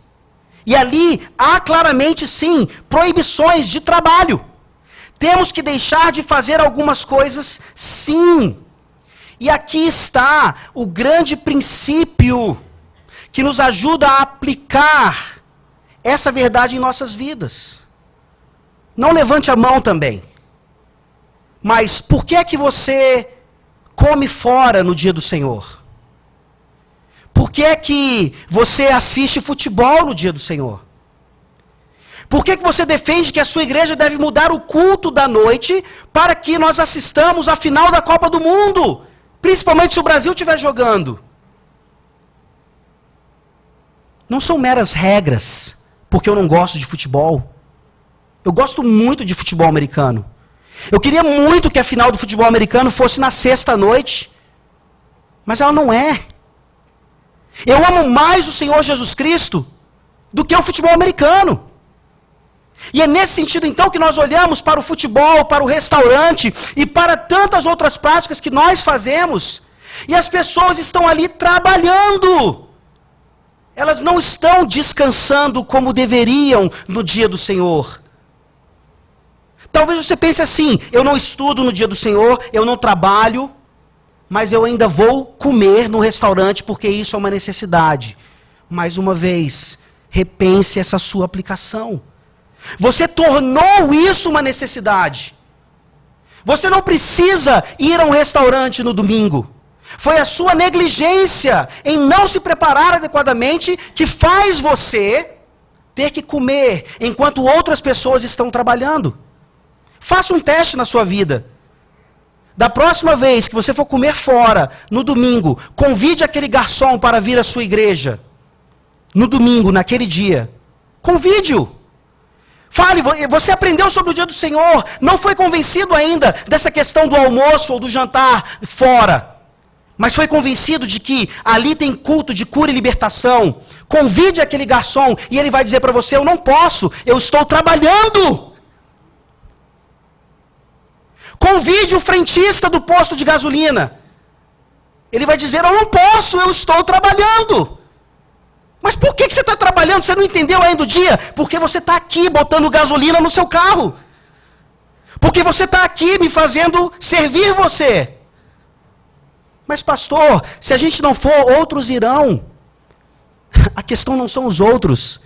E ali há claramente, sim, proibições de trabalho. Temos que deixar de fazer algumas coisas, sim. E aqui está o grande princípio que nos ajuda a aplicar essa verdade em nossas vidas. Não levante a mão também. Mas por que é que você come fora no dia do Senhor? Por que é que você assiste futebol no dia do Senhor? Por que é que você defende que a sua igreja deve mudar o culto da noite para que nós assistamos à final da Copa do Mundo? Principalmente se o Brasil estiver jogando. Não são meras regras, porque eu não gosto de futebol. Eu gosto muito de futebol americano. Eu queria muito que a final do futebol americano fosse na sexta-noite, mas ela não é. Eu amo mais o Senhor Jesus Cristo do que o futebol americano. E é nesse sentido então que nós olhamos para o futebol, para o restaurante e para tantas outras práticas que nós fazemos, e as pessoas estão ali trabalhando. Elas não estão descansando como deveriam no dia do Senhor. Talvez você pense assim, eu não estudo no dia do Senhor, eu não trabalho, mas eu ainda vou comer no restaurante porque isso é uma necessidade. Mais uma vez, repense essa sua aplicação. Você tornou isso uma necessidade. Você não precisa ir a um restaurante no domingo. Foi a sua negligência em não se preparar adequadamente que faz você ter que comer enquanto outras pessoas estão trabalhando. Faça um teste na sua vida. Da próxima vez que você for comer fora, no domingo, convide aquele garçom para vir à sua igreja. No domingo, naquele dia. Convide-o. Fale, você aprendeu sobre o dia do Senhor, não foi convencido ainda dessa questão do almoço ou do jantar fora, mas foi convencido de que ali tem culto de cura e libertação. Convide aquele garçom e ele vai dizer para você, eu não posso, eu estou trabalhando. Convide o frentista do posto de gasolina. Ele vai dizer, eu não posso, eu estou trabalhando. Mas por que você está trabalhando? Você não entendeu ainda o dia? Porque você está aqui botando gasolina no seu carro. Porque você está aqui me fazendo servir você. Mas pastor, se a gente não for, outros irão. A questão não são os outros.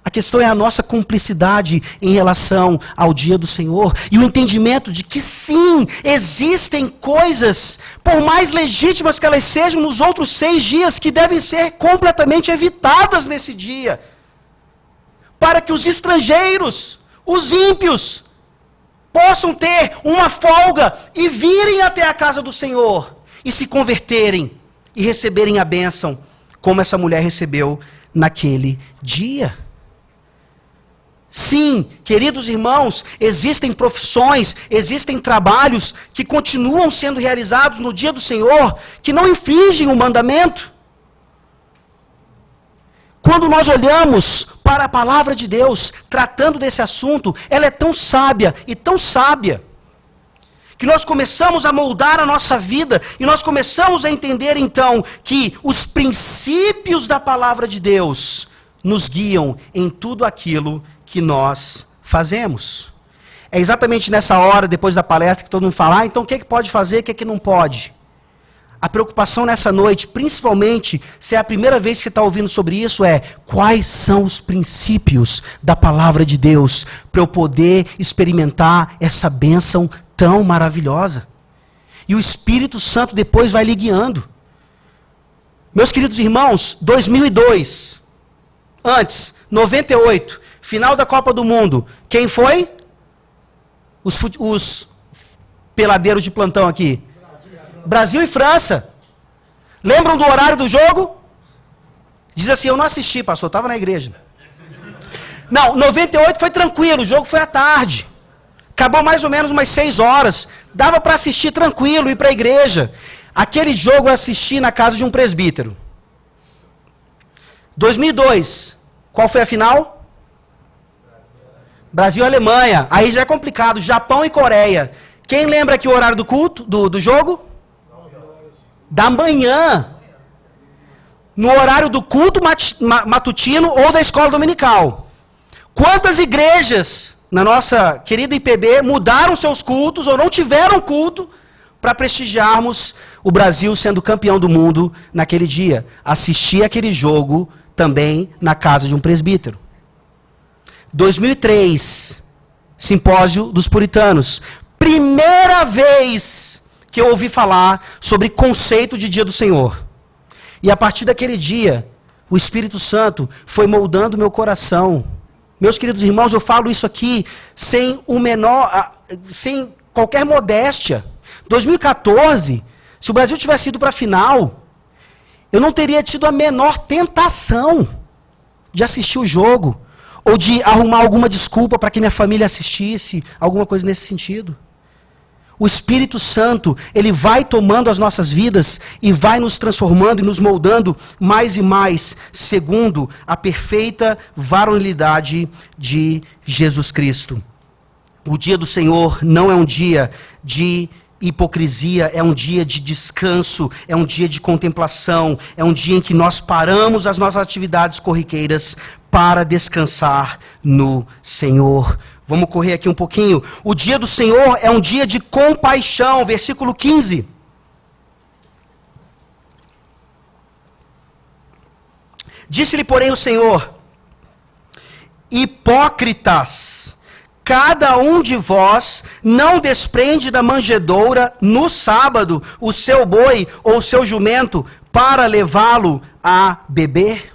A questão é a nossa cumplicidade em relação ao dia do Senhor. E o entendimento de que sim, existem coisas, por mais legítimas que elas sejam nos outros 6 dias, que devem ser completamente evitadas nesse dia. Para que os estrangeiros, os ímpios, possam ter uma folga e virem até a casa do Senhor. E se converterem e receberem a bênção, como essa mulher recebeu naquele dia. Sim, queridos irmãos, existem profissões, existem trabalhos que continuam sendo realizados no dia do Senhor, que não infringem o mandamento. Quando nós olhamos para a palavra de Deus, tratando desse assunto, ela é tão sábia e tão sábia, que nós começamos a moldar a nossa vida, e nós começamos a entender então, que os princípios da palavra de Deus nos guiam em tudo aquilo que nós fazemos. É exatamente nessa hora, depois da palestra, que todo mundo fala, então o que pode fazer, o que não pode? A preocupação nessa noite, principalmente, se é a primeira vez que você está ouvindo sobre isso, é quais são os princípios da palavra de Deus, para eu poder experimentar essa bênção tão maravilhosa. E o Espírito Santo depois vai lhe guiando. Meus queridos irmãos, 2002, antes, 98, final da Copa do Mundo, quem foi? Os peladeiros de plantão aqui. Brasil e França. Lembram do horário do jogo? Diz assim, eu não assisti, pastor, estava na igreja. Não, 98 foi tranquilo, o jogo foi à tarde. Acabou mais ou menos umas 6 horas. Dava para assistir tranquilo, ir para a igreja. Aquele jogo eu assisti na casa de um presbítero. 2002, qual foi a final? Brasil e Alemanha. Aí já é complicado. Japão e Coreia. Quem lembra aqui o horário do culto, do jogo? Da manhã. No horário do culto matutino ou da escola dominical. Quantas igrejas na nossa querida IPB mudaram seus cultos ou não tiveram culto para prestigiarmos o Brasil sendo campeão do mundo naquele dia? Assistir aquele jogo também na casa de um presbítero. 2003, simpósio dos puritanos. Primeira vez que eu ouvi falar sobre conceito de dia do Senhor. E a partir daquele dia, o Espírito Santo foi moldando meu coração. Meus queridos irmãos, eu falo isso aqui sem qualquer modéstia. 2014, se o Brasil tivesse ido para a final, eu não teria tido a menor tentação de assistir o jogo, ou de arrumar alguma desculpa para que minha família assistisse, alguma coisa nesse sentido. O Espírito Santo, ele vai tomando as nossas vidas e vai nos transformando e nos moldando mais e mais, segundo a perfeita varonilidade de Jesus Cristo. O dia do Senhor não é um dia de hipocrisia, é um dia de descanso, é um dia de contemplação, é um dia em que nós paramos as nossas atividades corriqueiras para descansar no Senhor. Vamos correr aqui um pouquinho. O dia do Senhor é um dia de compaixão, versículo 15. Disse-lhe, porém, o Senhor: hipócritas, cada um de vós não desprende da manjedoura no sábado o seu boi ou o seu jumento para levá-lo a beber?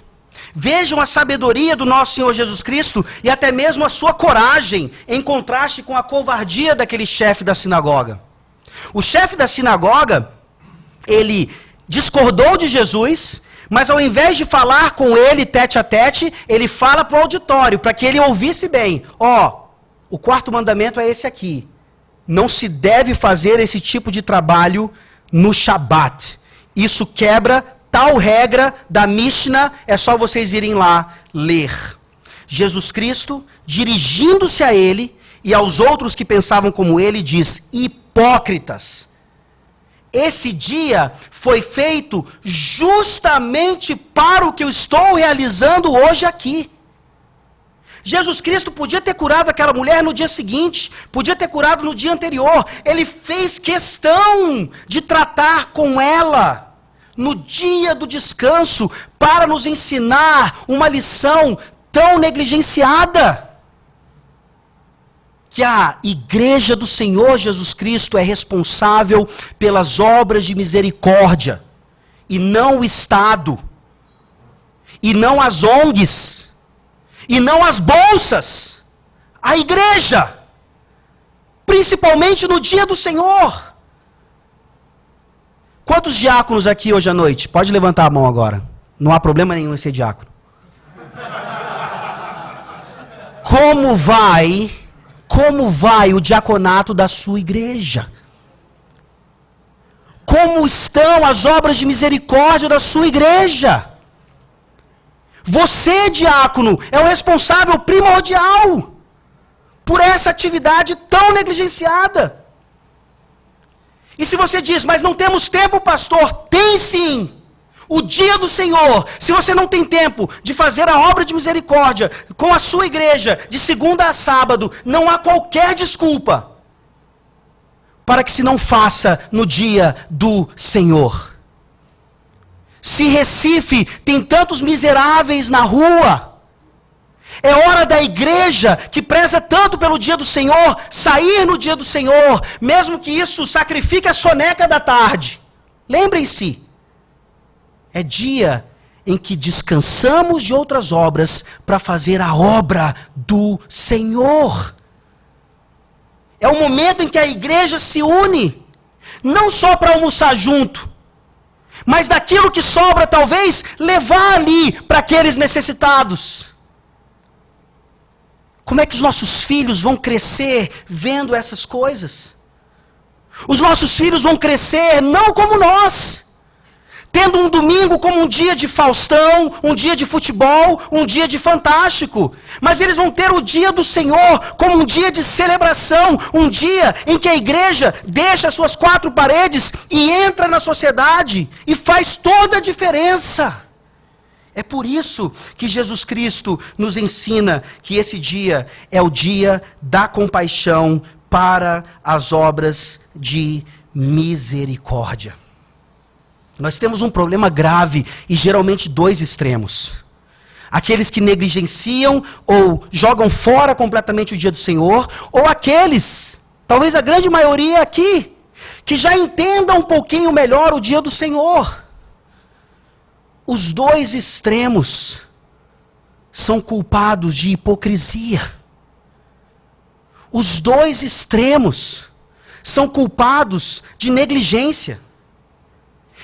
Vejam a sabedoria do nosso Senhor Jesus Cristo e até mesmo a sua coragem, em contraste com a covardia daquele chefe da sinagoga. O chefe da sinagoga, ele discordou de Jesus, mas ao invés de falar com ele tete a tete, ele fala para o auditório, para que ele ouvisse bem. O 4º mandamento é esse aqui: não se deve fazer esse tipo de trabalho no Shabat. Isso quebra tal regra da Mishnah, é só vocês irem lá ler. Jesus Cristo, dirigindo-se a ele e aos outros que pensavam como ele, diz: hipócritas. esse dia foi feito justamente para o que eu estou realizando hoje aqui. Jesus Cristo podia ter curado aquela mulher no dia seguinte, podia ter curado no dia anterior. Ele fez questão de tratar com ela no dia do descanso para nos ensinar uma lição tão negligenciada. Que a igreja do Senhor Jesus Cristo é responsável pelas obras de misericórdia, e não o Estado, e não as ONGs, e não as bolsas, a igreja, principalmente no dia do Senhor. Quantos diáconos aqui hoje à noite? Pode levantar a mão agora, não há problema nenhum em ser diácono. Como vai o diaconato da sua igreja? Como estão as obras de misericórdia da sua igreja? Você, diácono, é o responsável primordial por essa atividade tão negligenciada. E se você diz, mas não temos tempo, pastor, tem sim. O dia do Senhor, se você não tem tempo de fazer a obra de misericórdia com a sua igreja, de segunda a sábado, não há qualquer desculpa para que se não faça no dia do Senhor. Se Recife tem tantos miseráveis na rua, é hora da igreja, que preza tanto pelo dia do Senhor, sair no dia do Senhor, mesmo que isso sacrifique a soneca da tarde. Lembrem-se, é dia em que descansamos de outras obras para fazer a obra do Senhor. É o momento em que a igreja se une, não só para almoçar junto, mas daquilo que sobra, talvez, levar ali para aqueles necessitados. Como é que os nossos filhos vão crescer vendo essas coisas? Os nossos filhos vão crescer não como nós, tendo um domingo como um dia de Faustão, um dia de futebol, um dia de Fantástico. Mas eles vão ter o dia do Senhor como um dia de celebração, um dia em que a igreja deixa as suas quatro paredes e entra na sociedade e faz toda a diferença. É por isso que Jesus Cristo nos ensina que esse dia é o dia da compaixão para as obras de misericórdia. Nós temos um problema grave e geralmente dois extremos. Aqueles que negligenciam ou jogam fora completamente o dia do Senhor, ou aqueles, talvez a grande maioria aqui, que já entendam um pouquinho melhor o dia do Senhor. Os dois extremos são culpados de hipocrisia. Os dois extremos são culpados de negligência.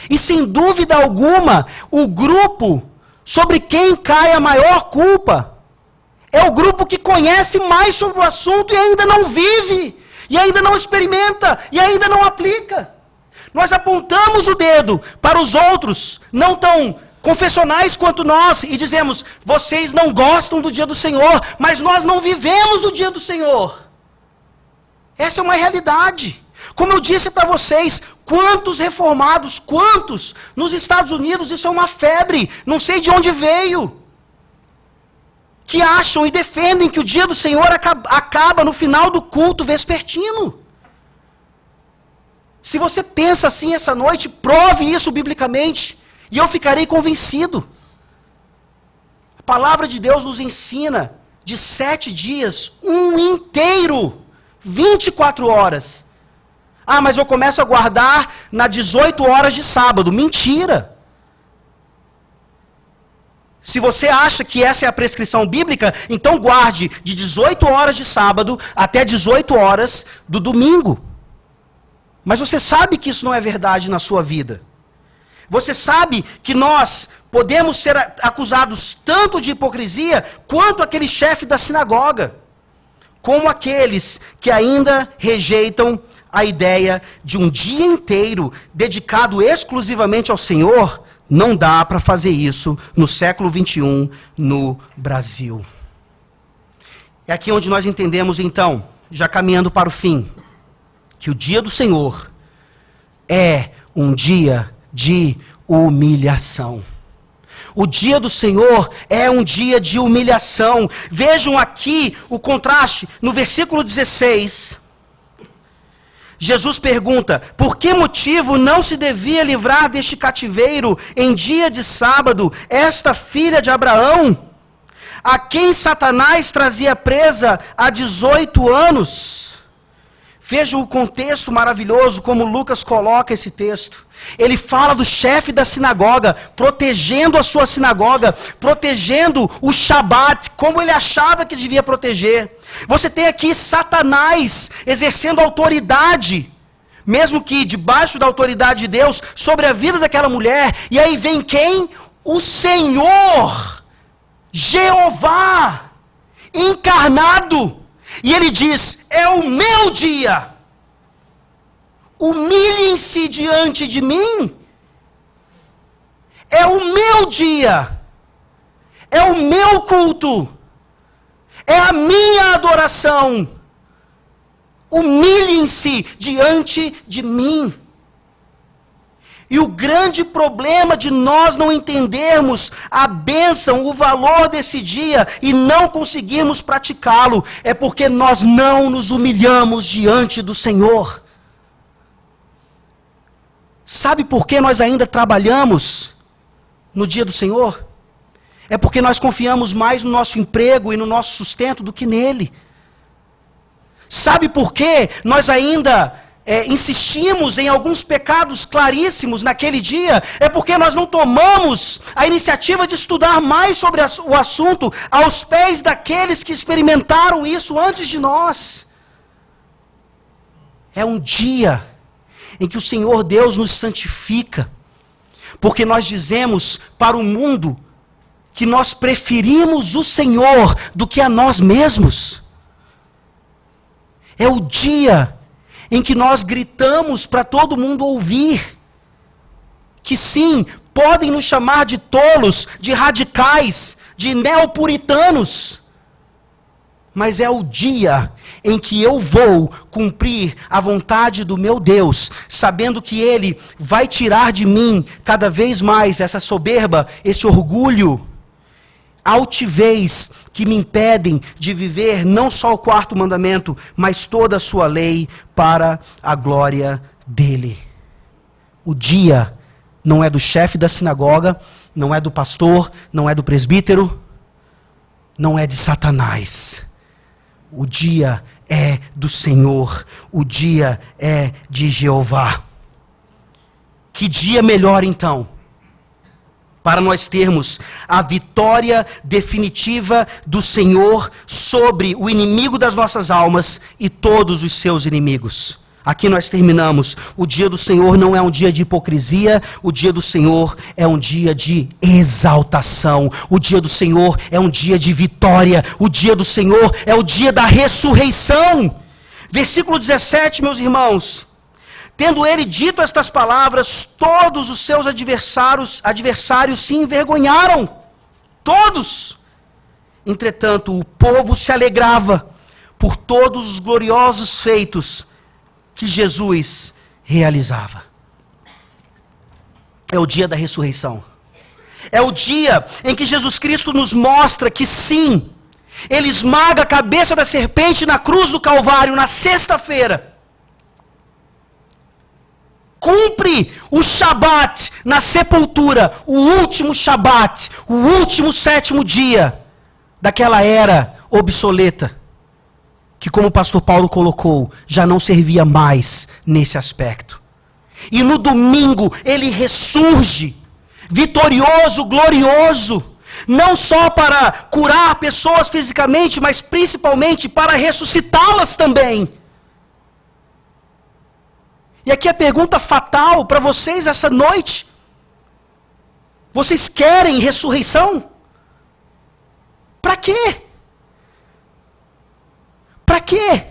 E sem dúvida alguma, o grupo sobre quem cai a maior culpa é o grupo que conhece mais sobre o assunto e ainda não vive, e ainda não experimenta, e ainda não aplica. Nós apontamos o dedo para os outros, não tão confessionais quanto nós, e dizemos, vocês não gostam do dia do Senhor, mas nós não vivemos o dia do Senhor. Essa é uma realidade. Como eu disse para vocês, quantos reformados, quantos nos Estados Unidos, isso é uma febre, não sei de onde veio, que acham e defendem que o dia do Senhor acaba no final do culto vespertino. Se você pensa assim essa noite, prove isso biblicamente, e eu ficarei convencido. A palavra de Deus nos ensina de 7 dias, um inteiro, 24 horas. Ah, mas eu começo a guardar nas 18 horas de sábado. Mentira! Se você acha que essa é a prescrição bíblica, então guarde de 18 horas de sábado até 18 horas do domingo. Mas você sabe que isso não é verdade na sua vida. Você sabe que nós podemos ser acusados tanto de hipocrisia quanto aquele chefe da sinagoga, como aqueles que ainda rejeitam a ideia de um dia inteiro dedicado exclusivamente ao Senhor. Não dá para fazer isso no século 21 no Brasil. É aqui onde nós entendemos então, já caminhando para o fim, que o dia do Senhor é um dia de humilhação. O dia do Senhor é um dia de humilhação. Vejam aqui o contraste no versículo 16. Jesus pergunta: por que motivo não se devia livrar deste cativeiro em dia de sábado esta filha de Abraão, a quem Satanás trazia presa há 18 anos? Vejam o contexto maravilhoso como Lucas coloca esse texto. Ele fala do chefe da sinagoga, protegendo a sua sinagoga, protegendo o Shabat, como ele achava que devia proteger. Você tem aqui Satanás exercendo autoridade, mesmo que debaixo da autoridade de Deus, sobre a vida daquela mulher. E aí vem quem? O Senhor, Jeová, encarnado. E ele diz: é o meu dia. Humilhem-se diante de mim. É o meu dia. É o meu culto. É a minha adoração. Humilhem-se diante de mim. E o grande problema de nós não entendermos a bênção, o valor desse dia e não conseguirmos praticá-lo, é porque nós não nos humilhamos diante do Senhor. Sabe por que nós ainda trabalhamos no dia do Senhor? É porque nós confiamos mais no nosso emprego e no nosso sustento do que nele. Sabe por que nós ainda insistimos em alguns pecados claríssimos naquele dia? É porque nós não tomamos a iniciativa de estudar mais sobre o assunto aos pés daqueles que experimentaram isso antes de nós. É um dia em que o Senhor Deus nos santifica, porque nós dizemos para o mundo que nós preferimos o Senhor do que a nós mesmos. É o dia em que nós gritamos para todo mundo ouvir, que sim, podem nos chamar de tolos, de radicais, de neopuritanos, mas é o dia em que eu vou cumprir a vontade do meu Deus, sabendo que Ele vai tirar de mim cada vez mais essa soberba, esse orgulho, altivez que me impedem de viver não só o quarto mandamento, mas toda a sua lei para a glória dele. O dia não é do chefe da sinagoga, não é do pastor, não é do presbítero, não é de Satanás. O dia é do Senhor, o dia é de Jeová. Que dia melhor então, para nós termos a vitória definitiva do Senhor sobre o inimigo das nossas almas e todos os seus inimigos. Aqui nós terminamos. O dia do Senhor não é um dia de hipocrisia, o dia do Senhor é um dia de exaltação. O dia do Senhor é um dia de vitória. O dia do Senhor é o dia da ressurreição. Versículo 17, meus irmãos. Tendo ele dito estas palavras, todos os seus adversários se envergonharam. Todos. Entretanto, o povo se alegrava por todos os gloriosos feitos que Jesus realizava. É o dia da ressurreição. É o dia em que Jesus Cristo nos mostra que sim, Ele esmaga a cabeça da serpente na cruz do Calvário, na sexta-feira. Cumpre o Shabat na sepultura, o último Shabat, o último sétimo dia daquela era obsoleta, que, como o pastor Paulo colocou, já não servia mais nesse aspecto. E no domingo ele ressurge, vitorioso, glorioso, não só para curar pessoas fisicamente, mas principalmente para ressuscitá-las também. E aqui a pergunta fatal para vocês essa noite: vocês querem ressurreição? Para quê? Para quê?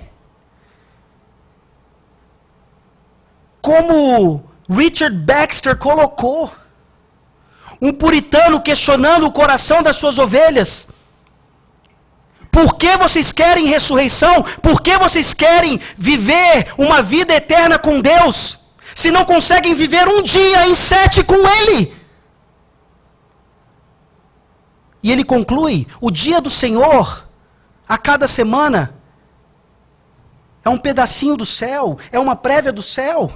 Como Richard Baxter colocou, um puritano questionando o coração das suas ovelhas: por que vocês querem ressurreição? Por que vocês querem viver uma vida eterna com Deus? se não conseguem viver um dia em 7 com Ele? E ele conclui: o dia do Senhor, a cada semana, é um pedacinho do céu, é uma prévia do céu.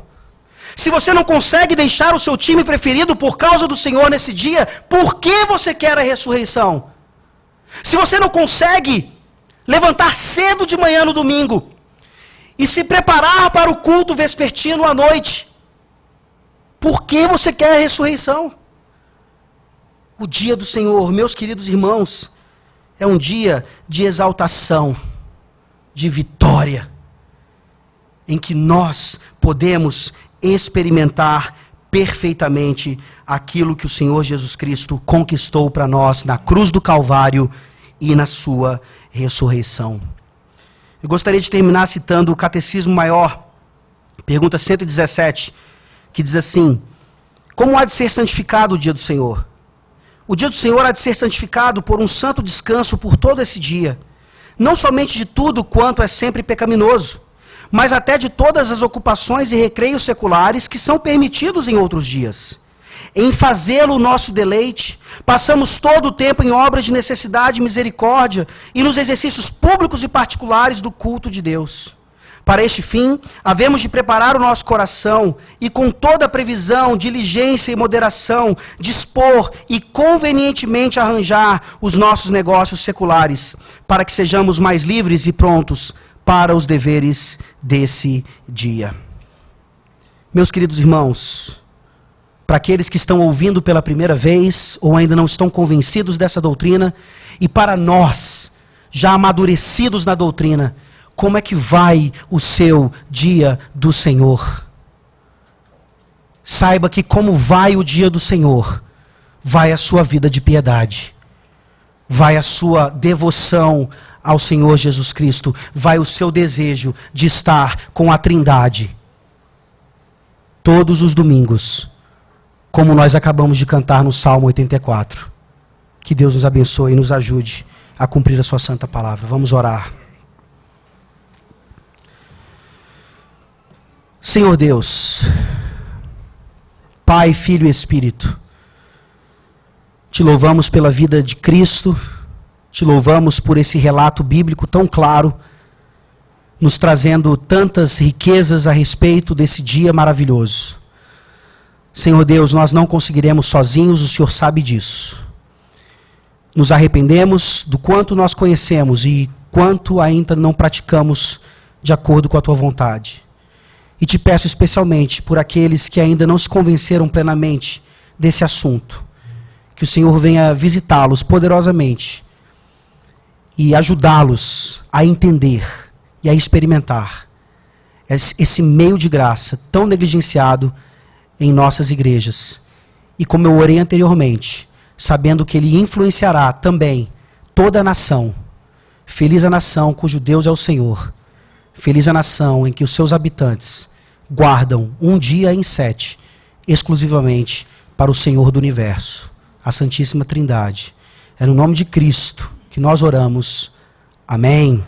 Se você não consegue deixar o seu time preferido por causa do Senhor nesse dia, por que você quer a ressurreição? Se você não consegue levantar cedo de manhã no domingo e se preparar para o culto vespertino à noite, por que você quer a ressurreição? O dia do Senhor, meus queridos irmãos, é um dia de exaltação, de vitória, em que nós podemos experimentar perfeitamente aquilo que o Senhor Jesus Cristo conquistou para nós na cruz do Calvário e na sua ressurreição. Eu gostaria de terminar citando o Catecismo Maior, pergunta 117, que diz assim: como há de ser santificado o dia do Senhor? O dia do Senhor há de ser santificado por um santo descanso por todo esse dia, não somente de tudo quanto é sempre pecaminoso, mas até de todas as ocupações e recreios seculares que são permitidos em outros dias. Em fazê-lo o nosso deleite, passamos todo o tempo em obras de necessidade e misericórdia e nos exercícios públicos e particulares do culto de Deus. Para este fim, havemos de preparar o nosso coração e, com toda previsão, diligência e moderação, dispor e convenientemente arranjar os nossos negócios seculares, para que sejamos mais livres e prontos para os deveres desse dia. Meus queridos irmãos, para aqueles que estão ouvindo pela primeira vez ou ainda não estão convencidos dessa doutrina, e para nós, já amadurecidos na doutrina, como é que vai o seu dia do Senhor? Saiba que como vai o dia do Senhor, vai a sua vida de piedade, vai a sua devoção ao Senhor Jesus Cristo, vai o seu desejo de estar com a Trindade todos os domingos, como nós acabamos de cantar no Salmo 84. Que Deus nos abençoe e nos ajude a cumprir a sua santa palavra. Vamos orar. Senhor Deus, Pai, Filho e Espírito, te louvamos pela vida de Cristo, te louvamos por esse relato bíblico tão claro, nos trazendo tantas riquezas a respeito desse dia maravilhoso. Senhor Deus, nós não conseguiremos sozinhos, o Senhor sabe disso. Nos arrependemos do quanto nós conhecemos e quanto ainda não praticamos de acordo com a tua vontade. E te peço especialmente por aqueles que ainda não se convenceram plenamente desse assunto, que o Senhor venha visitá-los poderosamente e ajudá-los a entender e a experimentar esse meio de graça tão negligenciado em nossas igrejas. E como eu orei anteriormente, sabendo que ele influenciará também toda a nação. Feliz a nação cujo Deus é o Senhor. Feliz a nação em que os seus habitantes guardam um dia em 7, exclusivamente para o Senhor do Universo, a Santíssima Trindade. É no nome de Cristo que nós oramos. Amém.